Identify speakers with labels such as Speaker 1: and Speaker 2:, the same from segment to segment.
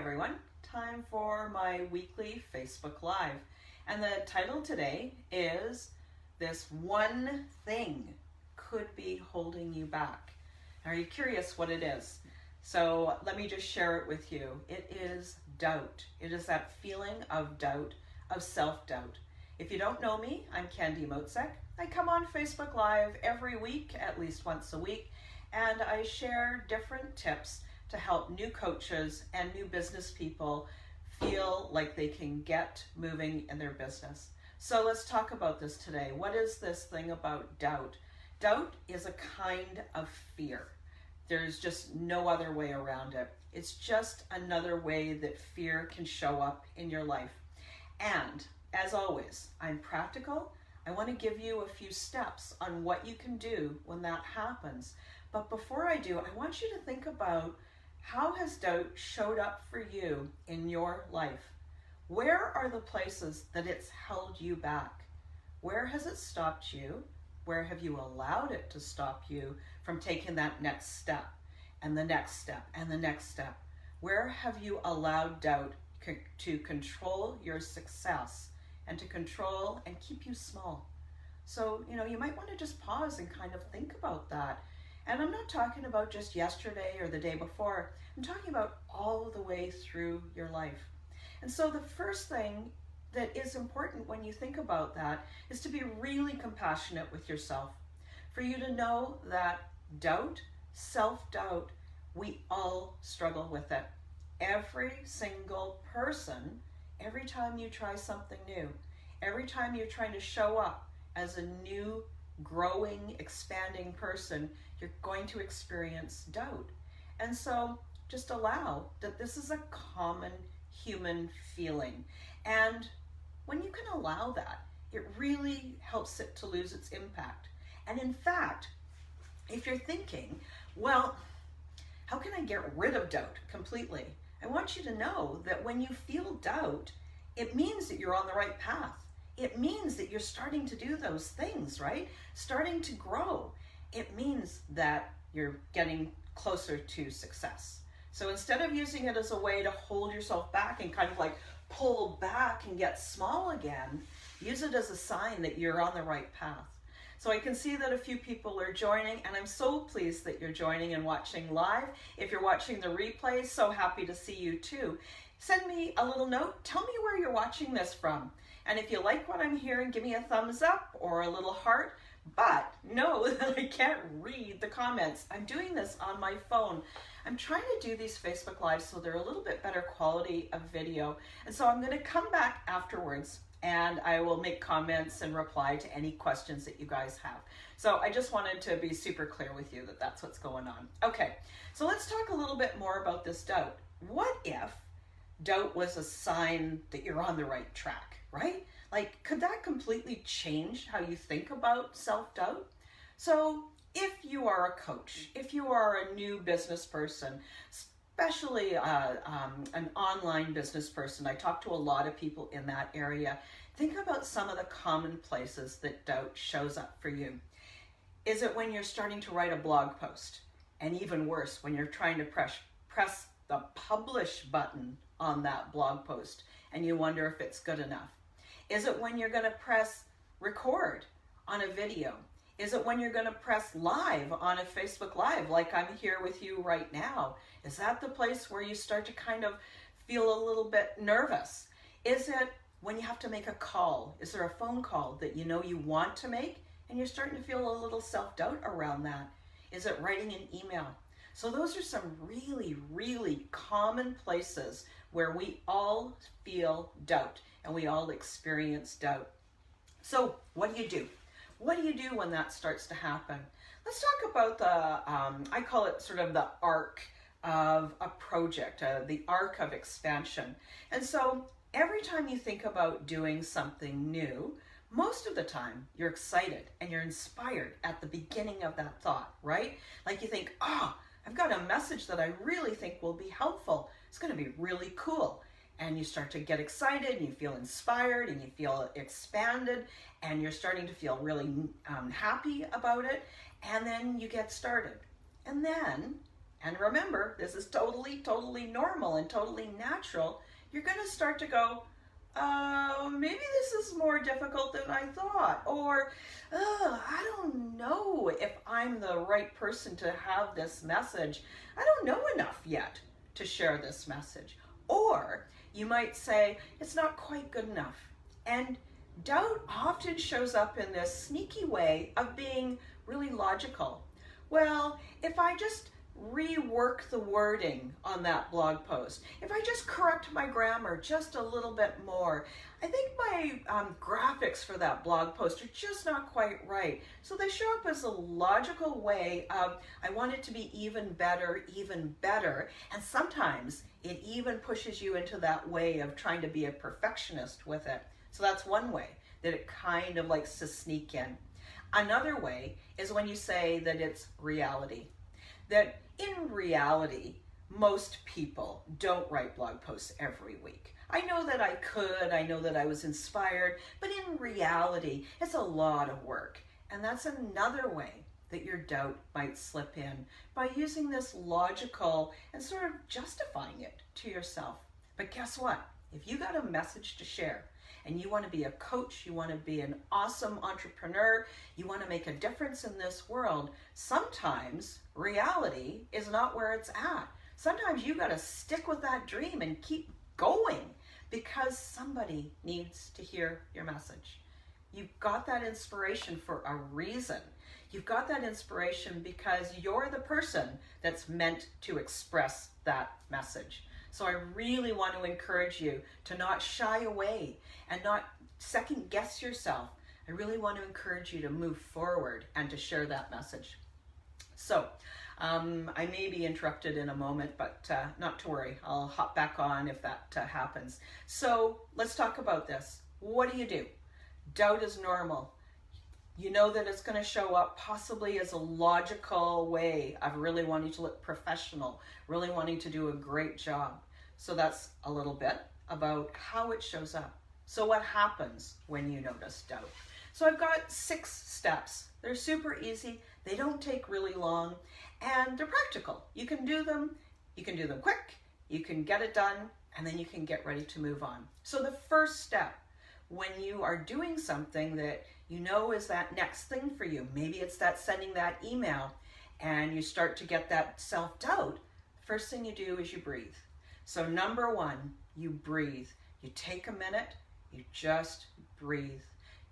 Speaker 1: everyone, time for my weekly Facebook Live. And the title today is This One Thing Could Be Holding You Back. Are you curious what it is? So let me just share it with you. It is doubt. It is that feeling of doubt, of self-doubt. If you don't know me, I'm Motzek. I come on Facebook Live every week, at least once a week, and I share different tips to help new coaches and new business people feel like they can get moving in their business. So let's talk about this today. What is this thing about doubt? Doubt is a kind of fear. There's just no other way around it. It's just another way that fear can show up in your life. And as always, I'm practical. I want to give you a few steps on what you can do when that happens. But before I do, I want you to think about how has doubt showed up for you in your life? Where are the places that it's held you back? Where has it stopped you? Where have you allowed it to stop you from taking that next step and the next step and the next step? Where have you allowed doubt to control your success and to control and keep you small? So, you might want to just pause and kind of think about that. And I'm not talking about just yesterday or the day before. I'm talking about all the way through your life. And so the first thing that is important when you think about that is to be really compassionate with yourself. For you to know that doubt, self-doubt, we all struggle with it. Every single person, every time you try something new, every time you're trying to show up as a new, growing, expanding person, you're going to experience doubt. And so just allow that this is a common human feeling. And when you can allow that, it really helps it to lose its impact. And in fact, if you're thinking, well, how can I get rid of doubt completely? I want you to know that when you feel doubt, it means that you're on the right path. It means that you're starting to do those things, right? Starting to grow. It means that you're getting closer to success. So instead of using it as a way to hold yourself back and kind of like pull back and get small again, use it as a sign that you're on the right path. So I can see that a few people are joining, and I'm so pleased that you're joining and watching live. If you're watching the replay, so happy to see you too. Send me a little note. Tell me where you're watching this from. And if you like what I'm hearing, give me a thumbs up or a little heart. But know that I can't read the comments. I'm doing this on my phone. I'm trying to do these Facebook Lives so they're a little bit better quality of video. And so I'm going to come back afterwards and I will make comments and reply to any questions that you guys have. So I just wanted to be super clear with you that that's what's going on. Okay, so let's talk a little bit more about this doubt. What if doubt was a sign that you're on the right track, right? Like, could that completely change how you think about self-doubt? So if you are a coach, if you are a new business person, especially an online business person, I talk to a lot of people in that area, think about some of the common places that doubt shows up for you. Is it when you're starting to write a blog post? And even worse, when you're trying to press the publish button on that blog post and you wonder if it's good enough? Is it when you're going to press record on a video? Is it when you're going to press live on a Facebook Live like I'm here with you right now? Is that the place where you start to kind of feel a little bit nervous? Is it when you have to make a call? Is there a phone call that you know you want to make and you're starting to feel a little self-doubt around that? Is it writing an email? So those are some really, really common places where we all feel doubt and we all experience doubt. So what do you do? What do you do when that starts to happen? Let's talk about the, I call it sort of the arc of a project, the arc of expansion. And so every time you think about doing something new, most of the time you're excited and you're inspired at the beginning of that thought, right? Like you think, I've got a message that I really think will be helpful. It's going to be really cool. And you start to get excited and you feel inspired and you feel expanded and you're starting to feel really happy about it. And then you get started. And then and remember, this is totally normal and totally natural, you're going to start to go, maybe this is more difficult than I thought, or I don't know if I'm the right person to have this message. I don't know enough yet to share this message. Or you might say, it's not quite good enough. And doubt often shows up in this sneaky way of being really logical. Well, if I just rework the wording on that blog post, if I just correct my grammar just a little bit more, I think my graphics for that blog post are just not quite right. So they show up as a logical way of, I want it to be even better, and sometimes it even pushes you into that way of trying to be a perfectionist with it. So that's one way that it kind of likes to sneak in. Another way is when you say that it's reality. That in reality, most people don't write blog posts every week. I know that I could, I know that I was inspired, but in reality, it's a lot of work. And that's another way that your doubt might slip in, by using this logical and sort of justifying it to yourself. But guess what? If you got a message to share, and you want to be a coach, you want to be an awesome entrepreneur, you want to make a difference in this world, sometimes reality is not where it's at. Sometimes you got to stick with that dream and keep going, because somebody needs to hear your message. You've got that inspiration for a reason. You've got that inspiration because you're the person that's meant to express that message. So I really want to encourage you to not shy away and not second guess yourself. I really want to encourage you to move forward and to share that message. So I may be interrupted in a moment, but not to worry. I'll hop back on if that happens. So let's talk about this. What do? Doubt is normal. You know that it's going to show up possibly as a logical way of really wanting to look professional, really wanting to do a great job. So that's a little bit about how it shows up. So what happens when you notice doubt? So I've got 6 steps. They're super easy. They don't take really long, and they're practical. You can do them quick, you can get it done, and then you can get ready to move on. So the first step, when you are doing something that you know is that next thing for you, maybe it's that sending that email, and you start to get that self-doubt, first thing you do is you breathe. So number 1, you breathe. You take a minute, you just breathe.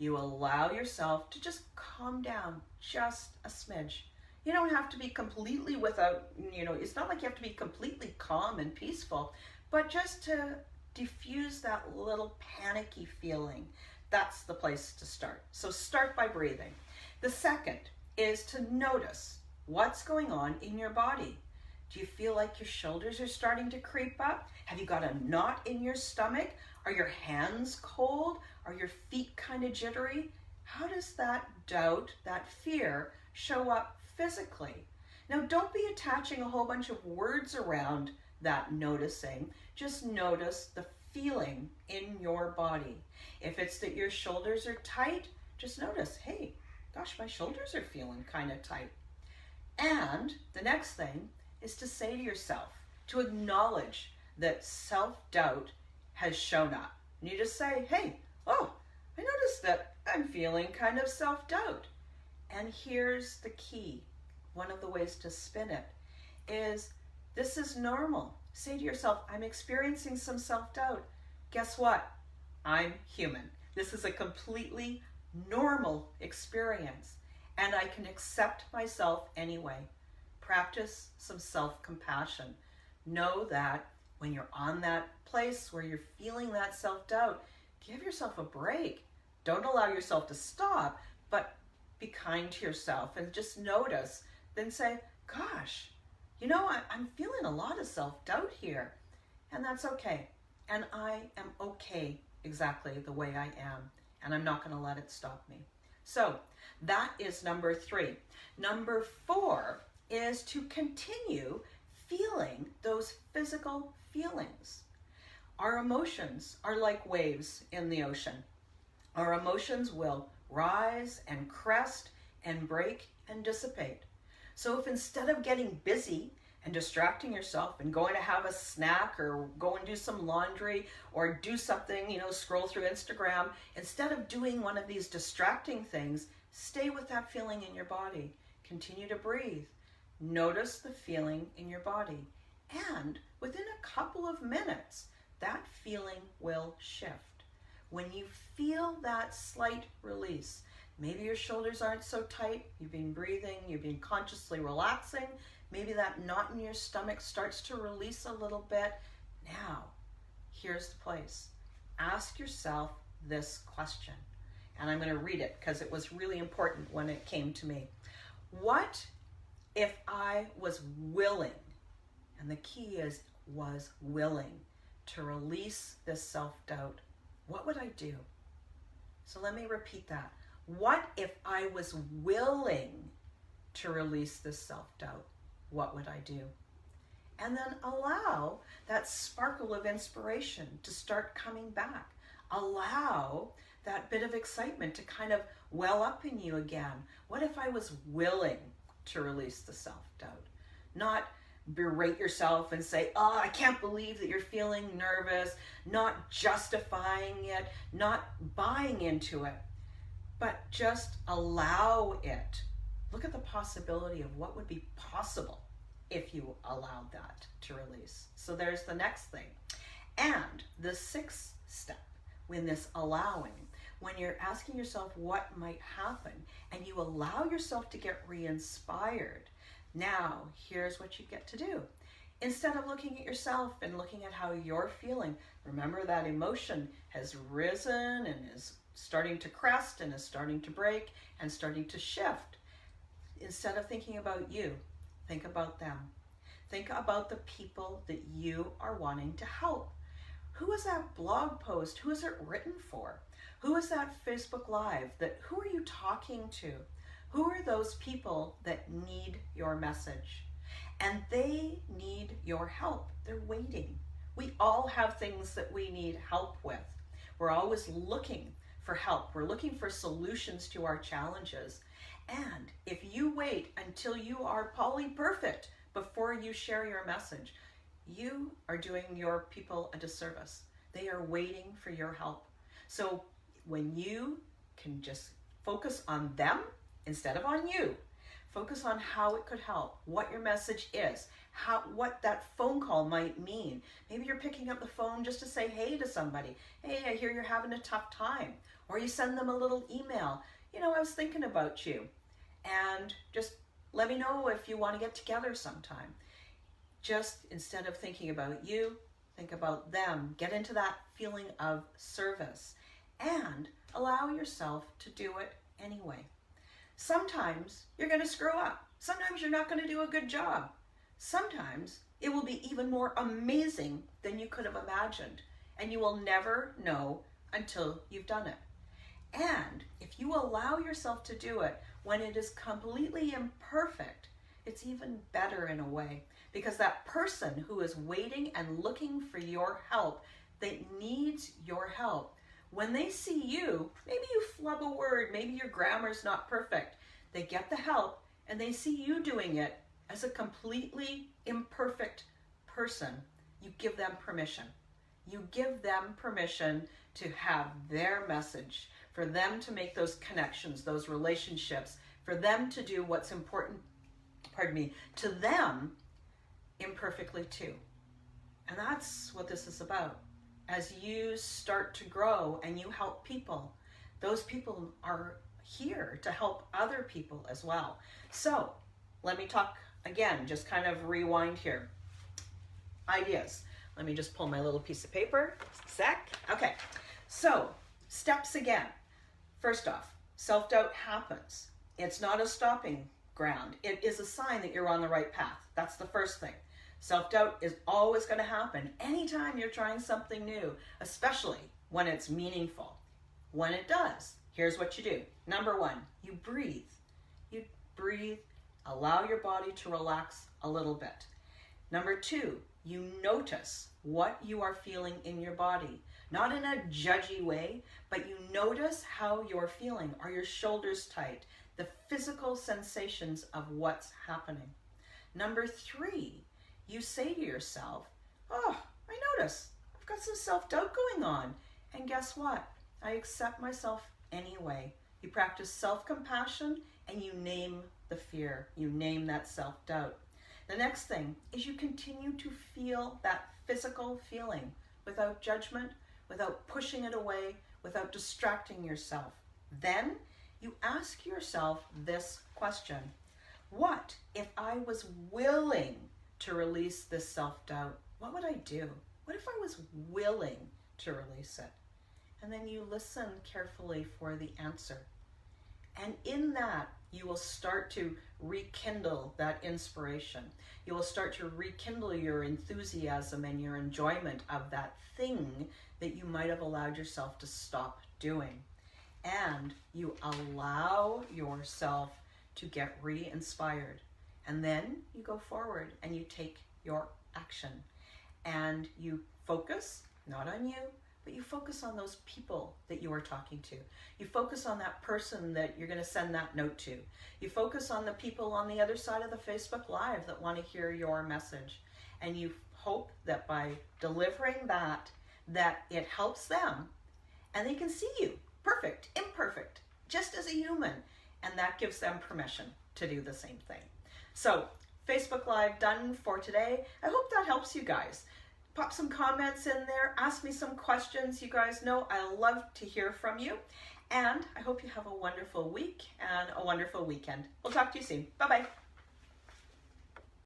Speaker 1: You allow yourself to just calm down just a smidge. You don't have to be completely it's not like you have to be completely calm and peaceful, but just to diffuse that little panicky feeling. That's the place to start. So start by breathing. The second is to notice what's going on in your body. Do you feel like your shoulders are starting to creep up? Have you got a knot in your stomach? Are your hands cold? Are your feet kind of jittery? How does that doubt, that fear, show up physically? Now, don't be attaching a whole bunch of words around that noticing. Just notice the feeling in your body. If it's that your shoulders are tight, just notice, hey, gosh, my shoulders are feeling kind of tight. And the next thing is to say to yourself, to acknowledge that self-doubt has shown up. And you just say, hey, I noticed that I'm feeling kind of self-doubt. And here's the key. One of the ways to spin it is, this is normal. Say to yourself, I'm experiencing some self-doubt. Guess what? I'm human. This is a completely normal experience, and I can accept myself anyway. Practice some self-compassion. Know that when you're on that place where you're feeling that self-doubt, give yourself a break. Don't allow yourself to stop, but be kind to yourself and just notice. Then say, gosh, I'm feeling a lot of self-doubt here, and that's okay. And I am okay exactly the way I am, and I'm not going to let it stop me. So that is number 3. Number 4 is to continue feeling those physical feelings. Our emotions are like waves in the ocean. Our emotions will rise and crest and break and dissipate. So if instead of getting busy and distracting yourself and going to have a snack or go and do some laundry or do something, scroll through Instagram, instead of doing one of these distracting things, stay with that feeling in your body. Continue to breathe. Notice the feeling in your body. And within a couple of minutes, that feeling will shift. When you feel that slight release, maybe your shoulders aren't so tight, you've been breathing, you've been consciously relaxing, maybe that knot in your stomach starts to release a little bit. Now, here's the place. Ask yourself this question, and I'm going to read it because it was really important when it came to me. What if I was willing, and the key is was willing, to release this self-doubt? What would I do? So let me repeat that. What if I was willing to release this self-doubt? What would I do? And then allow that sparkle of inspiration to start coming back. Allow that bit of excitement to kind of well up in you again. What if I was willing to release the self-doubt? Not berate yourself and say, oh, I can't believe that you're feeling nervous, not justifying it, not buying into it, but just allow it. Look at the possibility of what would be possible if you allowed that to release. So there's the next thing. And the sixth step, when this allowing, when you're asking yourself what might happen and you allow yourself to get re-inspired, now here's what you get to do. Instead of looking at yourself and looking at how you're feeling, remember that emotion has risen and is starting to crest and is starting to break and starting to shift. Instead of thinking about you, think about them. Think about the people that you are wanting to help. Who is that blog post? Who is it written for? Who is that Facebook Live? Who are you talking to? Who are those people that need your message? And they need your help. They're waiting. We all have things that we need help with. We're always looking for help. We're looking for solutions to our challenges. And if you wait until you are perfect before you share your message, you are doing your people a disservice. They are waiting for your help. So when you can just focus on them instead of on you, focus on how it could help, what your message is, what that phone call might mean. Maybe you're picking up the phone just to say hey to somebody. Hey, I hear you're having a tough time. Or you send them a little email. I was thinking about you. And just let me know if you want to get together sometime. Just instead of thinking about you, think about them. Get into that feeling of service and allow yourself to do it anyway. Sometimes you're going to screw up. Sometimes you're not going to do a good job. Sometimes it will be even more amazing than you could have imagined, and you will never know until you've done it. And if you allow yourself to do it when it is completely imperfect, it's even better in a way, because that person who is waiting and looking for your help, that needs your help, when they see you, maybe you flub a word, maybe your grammar's not perfect, they get the help and they see you doing it as a completely imperfect person. You give them permission. You give them permission to have their message, for them to make those connections, those relationships, for them to do what's important, to them imperfectly too. And that's what this is about. As you start to grow and you help people, those people are here to help other people as well. So let me talk again, just kind of rewind here. Ideas. Let me just pull my little piece of paper. Sec. Okay. So steps again. First off, self-doubt happens. It's not a stopping ground. It is a sign that you're on the right path. That's the first thing. Self-doubt is always going to happen anytime you're trying something new, especially when it's meaningful. When it does, here's what you do. Number one, you breathe. You breathe, allow your body to relax a little bit. Number two, you notice what you are feeling in your body. Not in a judgy way, but you notice how you're feeling. Are your shoulders tight? The physical sensations of what's happening. Number three, you say to yourself, oh, I notice I've got some self-doubt going on. And guess what? I accept myself anyway. You practice self-compassion and you name the fear. You name that self-doubt. The next thing is you continue to feel that physical feeling without judgment, without pushing it away, without distracting yourself. Then you ask yourself this question: what if I was willing to release this self-doubt? What would I do? What if I was willing to release it? And then you listen carefully for the answer. And in that, you will start to rekindle that inspiration. You will start to rekindle your enthusiasm and your enjoyment of that thing that you might have allowed yourself to stop doing. And you allow yourself to get re-inspired. And then you go forward and you take your action. And you focus, not on you, but you focus on those people that you are talking to. You focus on that person that you're going to send that note to. You focus on the people on the other side of the Facebook Live that want to hear your message. And you hope that by delivering that it helps them and they can see you, perfect, imperfect, just as a human. And that gives them permission to do the same thing. So, Facebook Live done for today. I hope that helps you guys. Pop some comments in there. Ask me some questions. You guys know I love to hear from you. And I hope you have a wonderful week and a wonderful weekend. We'll talk to you soon. Bye-bye.